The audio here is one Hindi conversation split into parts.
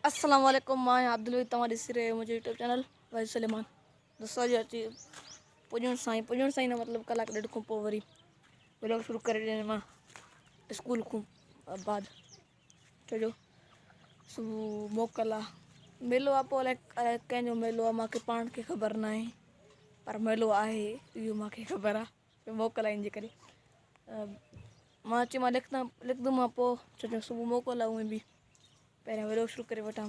अस्सलाम वालेकुम मैं अब्दुल तमारी सिरे मुझे यूट्यूब चैनल वहीद सुलेमान दोस्तों जी अची पुजण साईं ना मतलब कलाक डेढ़ खां पोइ वरी व्लॉग शुरू करे ॾियनि मां स्कूल खां बाद छो जो सुबुह मोकल आहे मेलो आहे पोइ अलाए कंहिंजो मेलो आहे मूंखे पाण खे ख़बर न आहे पर मेलो आहे इहो मूंखे ख़बर आहे मोकल आहे इन जे करे मां अची मां लिखंदुमि मां पोइ छो जो सुबुह मोकल आहे उहे बि पहिरियों व्लॉग शुरू करे वठां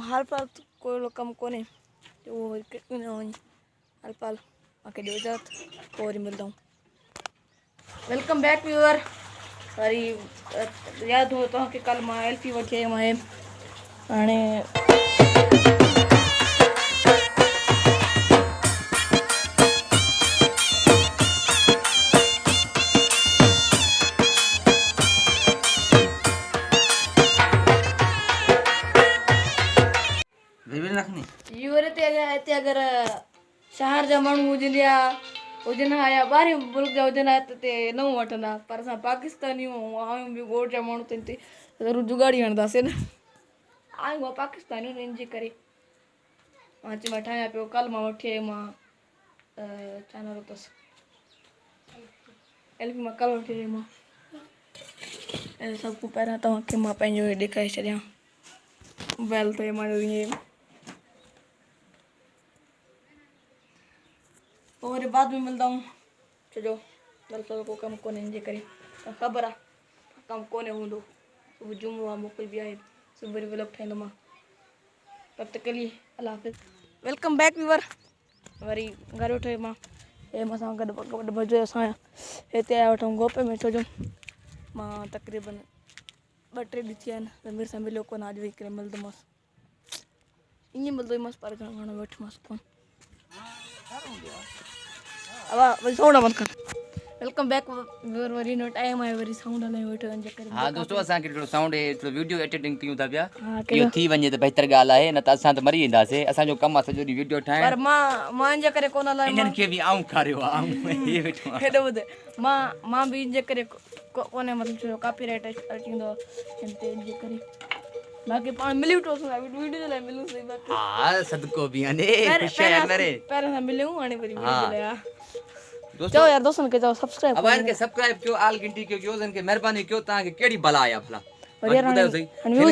हाल फिलहाल कोई कमु कोन्हे उहो वरी किटनी न वञी हाल फिलहाल मूंखे ॾियो इजाज़त पोइ वरी मिलंदऊं वेलकम बैक व्यूअर वरी यादि हो तव्हांखे कल्ह मां एल्फी वठी आयमि आहे हाणे हिते अगरि शहर जा माण्हू हुजनि या हुजनि हा या ॿाहिरि मुल्क जा हुजनि हा त हिते न वठंदा पर असां पाकिस्तानियूं आहियूं बि ॻोठ जा माण्हू त हिते ज़रूरु जुगाड़ी हणंदासीं न आहियूं आहे पाकिस्तानियूं इन जे करे मां अची मां ठाहियां पियो कल्ह मां वठी आयमि मां छा नालो अथसि एल्फी मां कल्ह वठी आयमि मां सभु खां पहिरियां तव्हांखे मां पंहिंजो इहे ॾेखारे छॾियां मोबाइल ते मुंहिंजो ईअं पोइ वरी बाद में मिलंदाऊं छो जो को कमु कोन्हे हिन जे करे ख़बर आहे कमु कोन्हे हूंदो सुबुह जुमो आहे मोकल बि आहे सुबुह वरी व्लॉग ठाहींदो मां तब तक के लिए अल्लाह हाफ़िज़ वेलकम बैक व्यूअर वरी घर वेठो मां हे मां सां गॾु भॼो असां हिते आया वठूं गोपे में छो जो मां तक़रीबन 2-3 ॾींहं थिया आहिनि त मेरे सां मिलियो कोन अॼु वेही करे मिलंदोमांसि ईअं मिलंदोमांसि पर घणो वेठोमांसि कोन वरी साउंड मत कर वेलकम बैक वरी नो टाइम आहे वरी साउंड हलाए वेठो इन जे करे हां दोस्तों असां के थोड़ो साउंड वीडियो एडिटिंग कयूं था पिया इहो थी वञे त बहितर ॻाल्हि आहे न त असां त मरी वेंदासीं असांजो कमु आहे सॼो ॾींहुं वीडियो ठाहिण पर मां इन जे करे कोन हलाए इन्हनि खे बि आऊं खारियो आहे हे वेठो हेॾो ॿुधे मां बि इन जे करे कोन्हे मतिलबु छो कॉपीराइट अचींदो हिते इन जे करे बाक़ी पाण मिली वठो वीडियो जे लाइ मिलूं सही बाक़ी हा सदको बि आने ख़ुशी आहे मेरे पहिरियों सां मिलियूं हाणे वरी वीडियो जे लाइ दोस्तों यार दोस्तों के जाओ सब्सक्राइब अबान के सब्सक्राइब कयो आल घंटी कयो जन के मेहरबानी कयो ता के केड़ी भला आया भला बताओ सही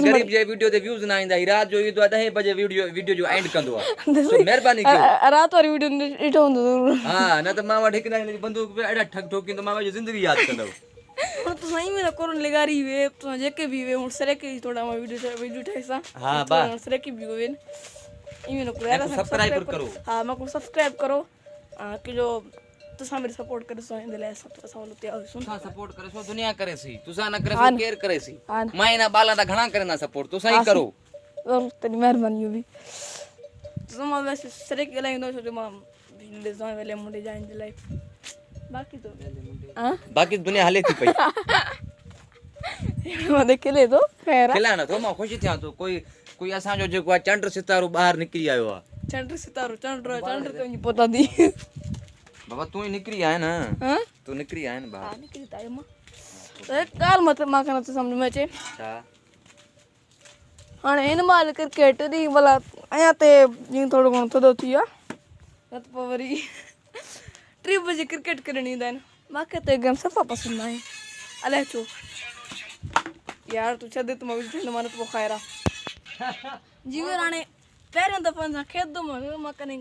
गरीब जे वीडियो ते व्यूज ना आंदा रात जो ईदो 10 बजे वीडियो जो एंड कंदो आ सो मेहरबानी कयो रात वाली वीडियो इठो हुंदो जरूर हां न त मां वठ हिकना बंदूक पे एडा ठग ठोकिंदो मां जो जिंदगी याद कंदो तो सही में कोरोन लगारी वे तो जेके भी वे हुन सरे के थोड़ा मा वीडियो ठाइसा हां बा सरे की भी वे इमे न यार सब्सक्राइब करो हां मको सब्सक्राइब करो कि जो तुसा मेरी सपोर्ट करे सो इन ले सब सहूलत आ सुन तुसा सपोर्ट करे सो दुनिया करे सी तुसा ना करे सो केयर करे सी मैं ना बाला दा घणा करे ना सपोर्ट तुसा ही करो तेरी मेहरबानी भी तुसा वैसे सरे के लाइन दो जो मा ले जो वेले मुंडे जाइन दे लाइफ बाकी तो हां बाकी दुनिया हले थी पई मैं देखे ले दो खैर खिलाना तो मा खुशी थिया तो कोई असा जो जो चंद्र सितारो बाहर निकली आयो आ चंद्र सितारो चंद्र तो नहीं पता दी बाबा तू ही निकली आए ना हां तू निकली आए ना बाहर हां निकली ताए मां तो काल मत मां कना तो समझ में अचे हां हाने इन माल क्रिकेट दी भला आया ते जी थोड़ो घणो थदो थिया त पोवरी 3 बजे क्रिकेट करनी देन माके तो गेम सफा पसंद है अले छो यार तू छदे तो मैं न माने तो खैरा जीवन राणे पहिरियों दफ़ा सां खेदो मां कने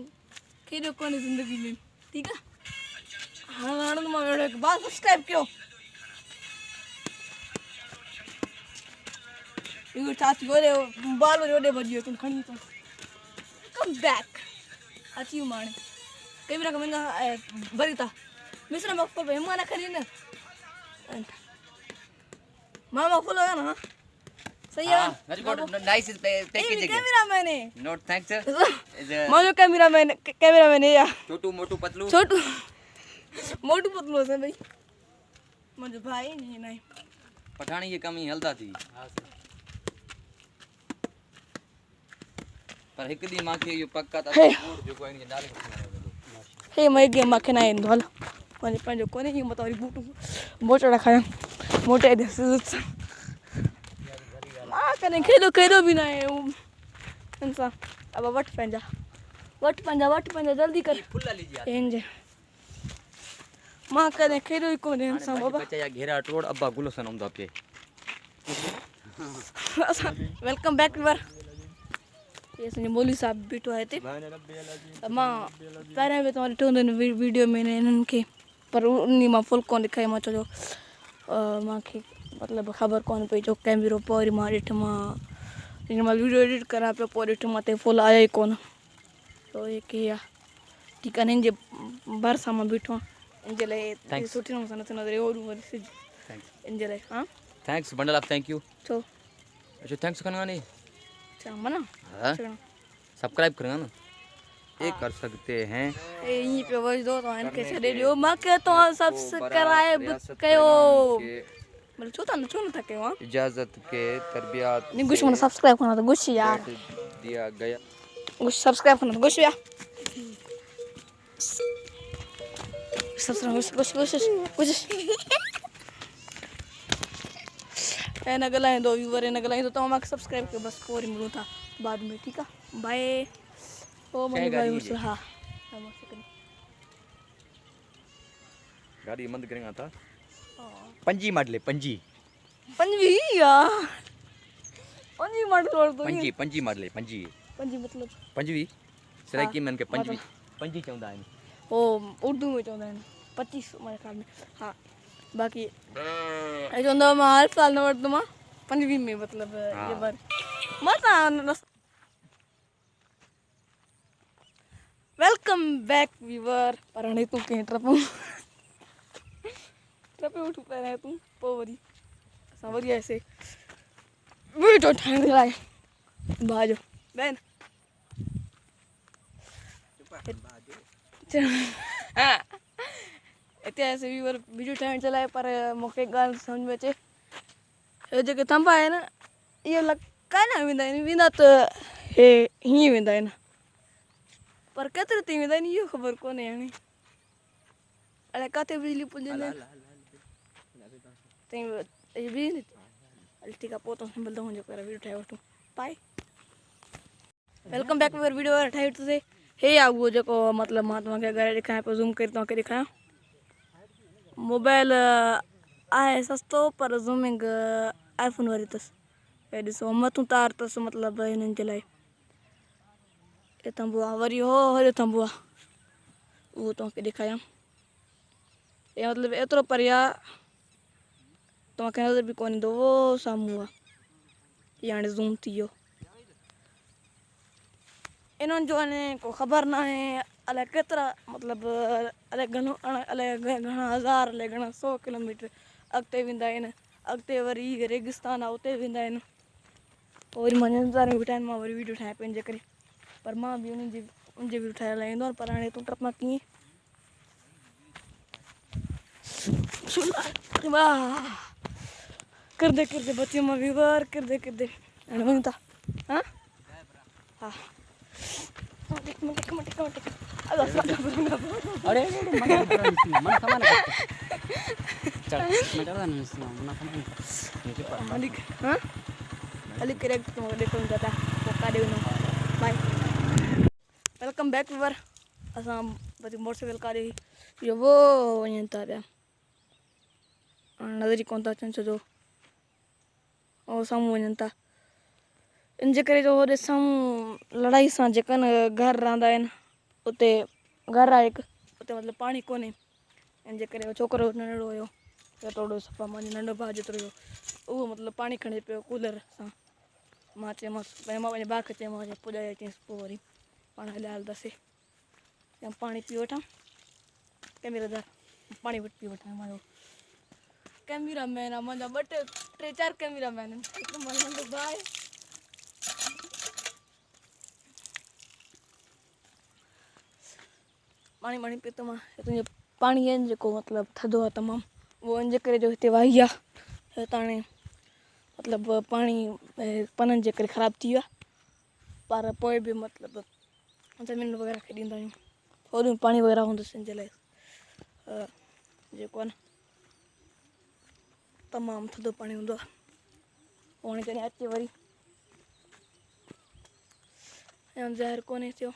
खेॾो कोन्हे ज़िंदगी में ठीकु आहे हाणे मां हिकु बार सब्सक्राइब कयो इहो छा थियो वरी बाल वरी ओॾे भॼी वियो तूं खणी तो कम बैक अची वियो हाणे कैमरा का भरीता मिश्रा मक़बूल भाई मां न खणी न मां मक़बूल हुयो न सही है very good nice package cameraman है नोट थैंक्स मां जो कैमरामैन है या छोटू मोटू पतलू से भाई मुझे भाई नहीं पठानी ये कमी हलदा थी हां पर एक दी मां के यो पक्का था जो कोई नहीं नाले हे मैं गेम मां के ना इंदो हल मुझे पंजो कोने ही मत और बूटू मोटड़ा खाया मोटे दे मां कने खेदो भी ना है इंसान अब वट पंजा जल्दी कर फुल्ला लीजिए इंज मां कने खेदो ही कोने इंसान बाबा बच्चा या घेरा टोड़ अब्बा गुलसन उंदा पे वेलकम बैक वीवर ये संजय मौली साहब बैठो है ते मां पहिरें बि तव्हां ॾिठो हूंदो वीडियो में इन्हनि खे पर उन मां फुल कोन ॾेखारी मां छो जो मूंखे मतिलबु ख़बर कोन पई जो कैमरो पोइ वरी मां ॾिठोमां हिन महिल वीडियो एडिट करां पियो पोइ ॾिठोमां त फुल आया ई कोन तो ये की आहे ठीकु आहे हिन जे भरिसां मां बीठो आहियां इन जे लाइ सुठी नमूने सां नथो नज़र ओड़ू वरी सिज इन जे लाइ हा thanks bundle of thank you छो अच्छा थैंक्स करना नहीं छा मना सब्सक्राइब करना ना ये कर सकते हैं यहीं पे वॉइस दो तो इनके छॾे ॾियो मूंखे तो सब्सक्राइब कयो मतलब छो न था कयो हां इजाजत के तरबियत नहीं गुश मन सब्सक्राइब करना तो गुश यार दिया गया गुश सब्सक्राइब करना तो गुश यार सब्सक्राइब गुश एना गलाए दो व्यूअर एना गलाए दो तो मां सब्सक्राइब के बस पूरी मिलूं था बाद में ठीक है बाय ओ मनी भाई मुसलहा गाड़ी बंद करेंगे था पंजी मॉडल पंजी यार पंजी मॉडल तो पंजी मॉडल पंजी मतलब पंजवी सराकी मन के पंजवी पंजी चौंदा है ओ उर्दू में चौंदा है 25 मेरे ख्याल में हां बाकी ए चौंदा मां हर साल न वठदो मां पंजवी में मतलब ये बार मता वेलकम बैक व्यूअर पर हाणे तूं कंहिं ट्रपे उठ पहिरियां तूं पोइ वरी असां वरी ऐसे वीडियो ठाहिण लाइ भाॼो बैन हिते ऐसे व्यूअर वीडियो ठाहिण जे लाइ पर मूंखे ॻाल्हि सम्झ में अचे हे जेके थंभ आहिनि इहे कान वेंदा आहिनि वेंदा त हे हीअं वेंदा आहिनि पर केतिरे ताईं वेंदा आहिनि इहो ख़बर कोन्हे हाणे अलाए किथे बिजली पुॼंदी बिजली हल ठीकु आहे पोइ तो मिलंदो मुंहिंजो करे वीडियो ठाहे वठूं बाए वेलकम बैक टू वीडियो ठाहे वठोसीं हे आहे उहो जेको मतिलबु मां तव्हांखे अगरि ॾेखारियां पियो ज़ूम करे तव्हांखे ॾेखारियां मोबाइल आहे सस्तो पर ज़ूमिंग आईफोन वारी अथसि हे ॾिसो मथूं तार अथसि मतिलबु हिननि जे लाइ हे थंबो आहे वरी हो होॾे थंबो आहे उहो तव्हांखे ॾेखारियां हे मतिलबु एतिरो परे आहे तव्हांखे नज़र बि कोन ईंदो उहो साम्हूं आहे इहा हाणे ज़ूम थी वियो इन्हनि जो अने को ख़बर न आहे अलाए केतिरा मतिलबु अलाए घणो अलाए घणा हज़ार अलाए घणा 100 किलोमीटर अॻिते वेंदा आहिनि अॻिते वरी रेगिस्तान आहे उते वेंदा आहिनि पोइ वरी मां इंतज़ार में बीठा आहिनि मां वरी वीडियो ठाहियां पंहिंजे करे पर मां बि उनजी वीडियो ठाहिण लाइ ईंदो आहे पर हाणे तूं ट्रप मां कीअं वाह करदे बच्चे मां व्यूअर करदे हाणे वञूं था हा हा अरे मन सामान वेलकम बैक व्यूअर असां मोटरसाइकिल काॾे इहो वो वञनि था पिया नज़र ई कोन था अचनि छो जो ऐं साम्हूं वञनि था इन जे करे जो होॾे साम्हूं लड़ाई सां जेका न घर रहंदा आहिनि उते घर आहे हिकु उते मतिलबु पाणी कोन्हे इन जे करे छोकिरो नंढड़ो हुयो थोरो सफ़ा मुंहिंजो नंढो भाउ जेतिरो हुयो उहो मतिलबु पाणी खणे पियो कूलर सां मां चयोमांसि मां पंहिंजे भाउ खे चयोमांसि पुॼाए अचीसि पोइ वरी पाण हलिया हलंदासीं या पाणी पी वठां कैमरादार पाणी पी वठां मुंहिंजो कैमरामैन आहे मुंहिंजा 2-3-4 कैमरामैन आहिनि हिकिड़ो मुंहिंजो नंढो भाउ आहे पाणी पीतो मां तुंहिंजो पाणी आहिनि जेको मतिलबु थधो आहे तमामु उहो इन जे करे जो हिते वाही आहे त हाणे मतिलबु पाणी पननि जे करे ख़राबु थी वियो आहे पर पोइ बि मतिलबु ज़मीन वग़ैरह खे ॾींदा आहियूं होॾे पाणी वग़ैरह हूंदुसि इन जे लाइ जेको आहे न तमामु थधो पाणी हूंदो आहे हाणे जॾहिं अचे वरी हम ज़ाहिर कोन्हे थियो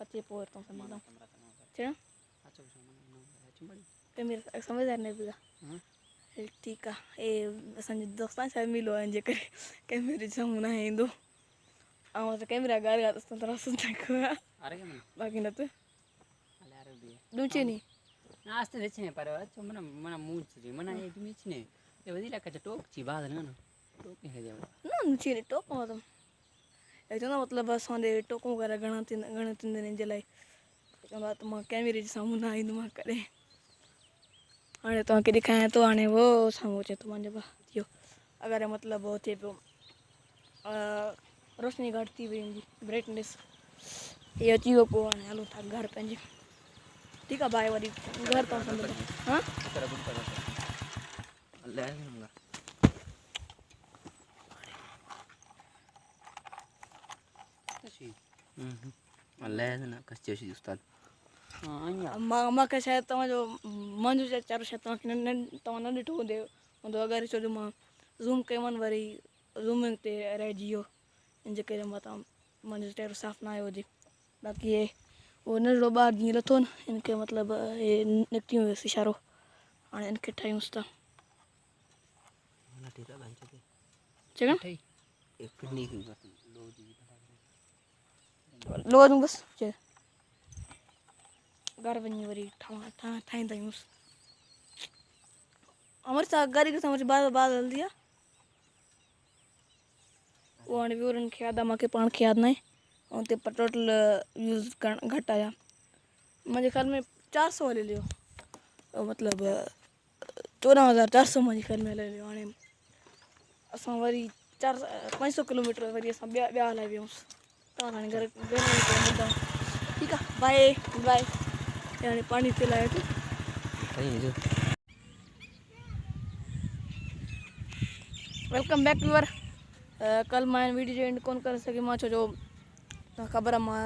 अचे पोइ हितां सम्झंदमि चयो कैमरे सम्झदार न पिया ठीकु आहे हे असांजे दोस्तां सां मिलो आहे जे करे कैमरे जे साम्हूं न ईंदो ऐं असां कैमरा ॻाल्हि ॻाल्हि असां तरह बाक़ी न त ॾुचे नी आस्ते വെച്ചേ पर अच्छा मना मना मूड से मना ये तुम इचने ये वदी लका टोक ची बाद ना टोक है जे न नुचे नी टोक मतलब चवंदा मतिलबु असांजे टोकूं वग़ैरह घणा थींदा आहिनि जे लाइ चवंदा त मां कैमरे जे साम्हूं न ईंदोमांइ कॾहिं हाणे तव्हांखे ॾेखारियां थो हाणे वो साम्हूं अचे थो मुंहिंजो भाउ थियो अगरि मतिलबु हो थिए पियो रोशनी घटि थी वई मुंहिंजी ब्राइटनेस इहो अची वियो पोइ हाणे हलूं था घर पंहिंजे ठीकु आहे भाई वरी घर था सम्झो हा अल्लाह ना कच्चे शी उस्ताद मूंखे शायदि तव्हांजो मुंहिंजो वीचारो शायदि तव्हां न ॾिठो हूंदो अगरि छो जो मां ज़ूम कयोमांनि वरी ज़ूमिंग ते रहिजी वियो इन जे करे मां मुंहिंजो चहिरो साफ़ु न आयो हुजे बाक़ी हे उहो नंढिड़ो ॿारु जीअं लथो न हिनखे मतिलबु हे निकिती हुयसि इशारो हाणे हिनखे ठाहियूंसि था चङा लो दूं बसि चए घर वञी वरी ठाहींदा आहियूंसि हमारे साथ गाड़ी के साथ बात हल्दी आहे उहो हाणे ॿियोरनि खे यादि आहे मूंखे पाण खे यादि न आहे ऐं हुते टोटल यूज़ करणु घटि आया मुंहिंजे ख़्याल में 400 हले लियो मतिलबु 14,400 मुंहिंजे ख़्याल में हले लियो हाणे असां वरी 500 किलोमीटर वरी असां ॿिया हलाए वियूंसि तव्हां हाणे घर मिलंदव ठीकु आहे बाए बाए हाणे पाणी पिलाए वेलकम बैक व्यूअर कल मां वीडियो जो एंड कोन करे सघी मां छो जो ख़बर आहे मां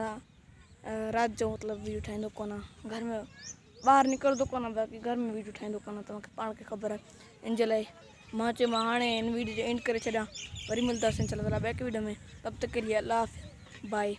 राति जो मतिलबु वीडियो ठाहींदो कोन आहियां घर में ॿाहिरि निकिरंदो कोन आहे बाक़ी घर में वीडियो ठाहींदो कोन आहियां तव्हांखे पाण खे ख़बर आहे इन जे लाइ मां चयो मां हाणे हिन वीडियो जो एंड करे छॾियां वरी मिलंदासीं इंशाल्लाह ॿिए वीडियो में तब तक के लिए अल्लाह हाफ़िज़ बाए